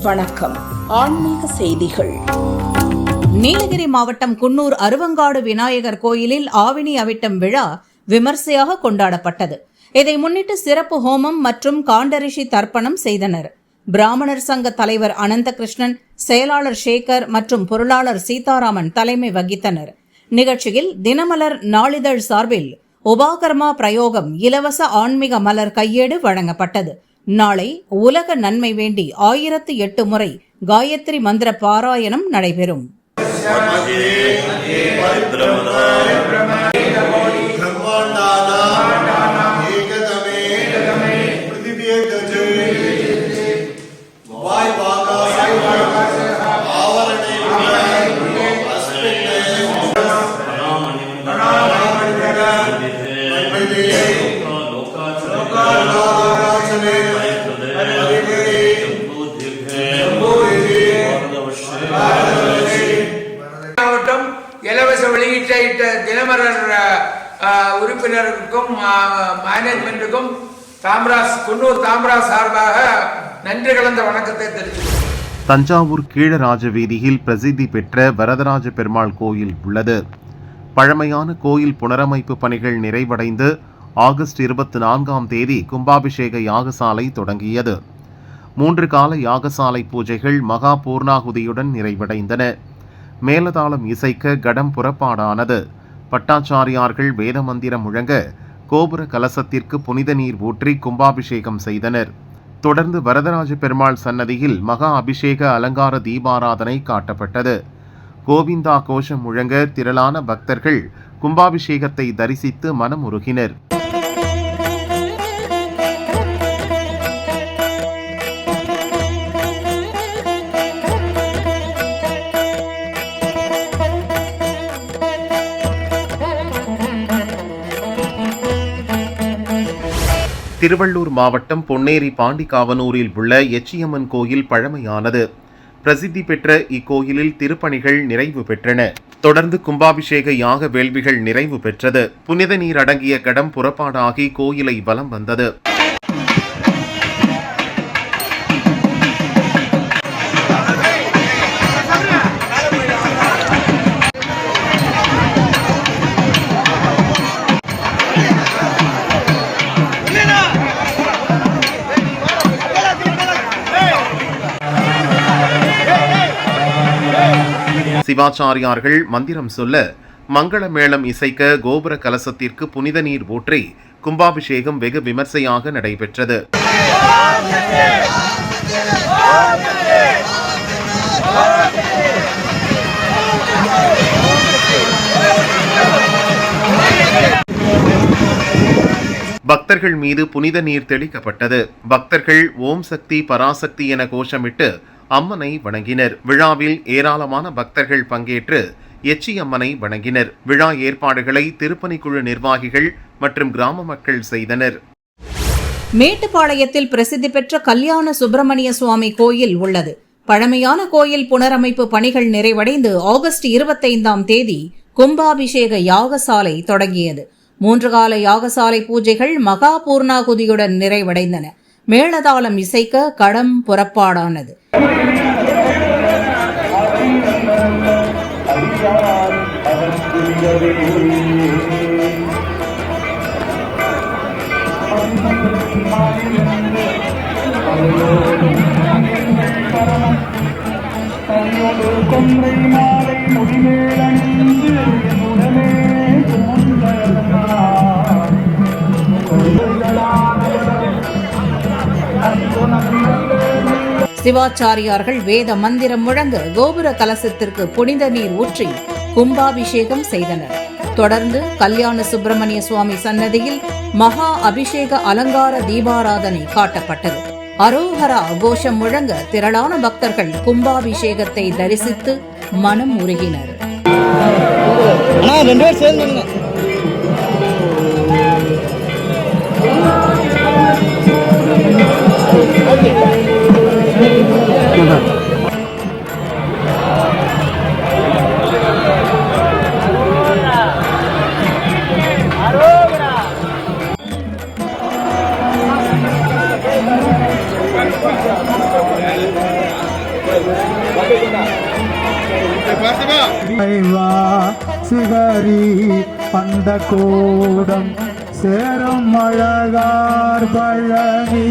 வணக்கம். ஆன்மீக செய்திகள். நீலகிரி மாவட்டம் குன்னூர் அருவங்காடு விநாயகர் கோயிலில் ஆவினி அவிட்டம் விழா விமர்சையாக கொண்டாடப்பட்டது. இதை முன்னிட்டு சிறப்பு ஹோமம் மற்றும் காண்டரிஷி தர்ப்பணம் செய்தனர். பிராமணர் சங்க தலைவர் அனந்தகிருஷ்ணன், செயலாளர் சேகர் மற்றும் பொருளாளர் சீதாராமன் தலைமை வகித்தனர். நிகழ்ச்சியில் தினமலர் நாளிதழ் சார்பில் உபாகர்மா பிரயோகம் இலவச ஆன்மீக மலர் கையேடு வழங்கப்பட்டது. நாளை உலக நன்மை வேண்டி 1008 முறை காயத்ரி மந்திர பாராயணம் நடைபெறும். இலவச வெளியிட்ட தினமலர் உறுப்பினருக்கும் மேனேஜ்மெண்ட்டுக்கும் குன்னூர் தாம்ராஸ் சார்பாக நன்றி கலந்த வணக்கத்தை தெரிவிக்கிறேன். தஞ்சாவூர் கீழராஜ வீதியில் பிரசித்தி பெற்ற வரதராஜ பெருமாள் கோயில் உள்ளது. பழமையான கோயில் புனரமைப்பு பணிகள் நிறைவடைந்து ஆகஸ்ட் 24ஆம் தேதி கும்பாபிஷேக யாகசாலை தொடங்கியது. 3 கால யாகசாலை பூஜைகள் மகா பூர்ணாகுதியுடன் நிறைவடைந்தன. மேலதாளம் இசைக்க கடம் புறப்பாடானது. பட்டாச்சாரியார்கள் வேத மந்திரம் முழங்க கோபுர கலசத்திற்கு புனித நீர் ஊற்றி கும்பாபிஷேகம் செய்தனர். தொடர்ந்து வரதராஜ பெருமாள் சன்னதியில் மகா அபிஷேக அலங்கார தீபாராதனை காட்டப்பட்டது. கோவிந்தா கோஷம் முழங்க திரளான பக்தர்கள் கும்பாபிஷேகத்தை தரிசித்து மனமுருகினர். திருவள்ளூர் மாவட்டம் பொன்னேரி பாண்டிகாவனூரில் உள்ள எச்சியம்மன் கோயில் பழமையானது. பிரசித்தி பெற்ற இக்கோயிலில் திருப்பணிகள் நிறைவு பெற்றன. தொடர்ந்து கும்பாபிஷேக யாக வேள்விகள் நிறைவு பெற்றது. புனித நீர் அடங்கிய கடம் புறப்பாடாகி கோயிலை வலம் வந்தது. சிவாச்சாரியார்கள் மந்திரம் சொல்ல மங்கள மேளம் இசைக்க கோபுர கலசத்திற்கு புனித நீர் ஊற்றி கும்பாபிஷேகம் வெகு விமர்சையாக நடைபெற்றது. பக்தர்கள் மீது புனித நீர் தெளிக்கப்பட்டது. பக்தர்கள் ஓம் சக்தி பராசக்தி என கோஷமிட்டு அம்மனை வணங்கினர். விழாவில் ஏராளமான பக்தர்கள் பங்கேற்று எச்சியம்மனை வணங்கினர். விழா ஏற்பாடுகளை திருப்பணிக்குழு நிர்வாகிகள் மற்றும் கிராம மக்கள் செய்தனர். மேட்டுப்பாளையத்தில் பிரசித்தி பெற்ற கல்யாண சுப்பிரமணிய சுவாமி கோயில் உள்ளது. பழமையான கோயில் புனரமைப்பு பணிகள் நிறைவடைந்து ஆகஸ்ட் 25ஆம் தேதி கும்பாபிஷேக யாகசாலை தொடங்கியது. 3 கால யாகசாலை பூஜைகள் மகா பூர்ணாகுதியுடன் நிறைவடைந்தன. மேளதாளம் இசைக்க கடம் புறப்பாடானது. சிவாச்சாரியார்கள் வேத மந்திரம் முழங்க கோபுர கலசத்திற்கு புனித நீர் ஊற்றி கும்பாபிஷேகம் செய்தனர். தொடர்ந்து கல்யாண சுப்பிரமணிய சுவாமி சன்னதியில் மகா அபிஷேக அலங்கார தீபாராதனை காட்டப்பட்டது. அரோஹரா கோஷம் முழங்க திரளான பக்தர்கள் கும்பாபிஷேகத்தை தரிசித்து மனம் உருகினர். சிகரி அந்த கூடம் சேரும் அழகார் பழனி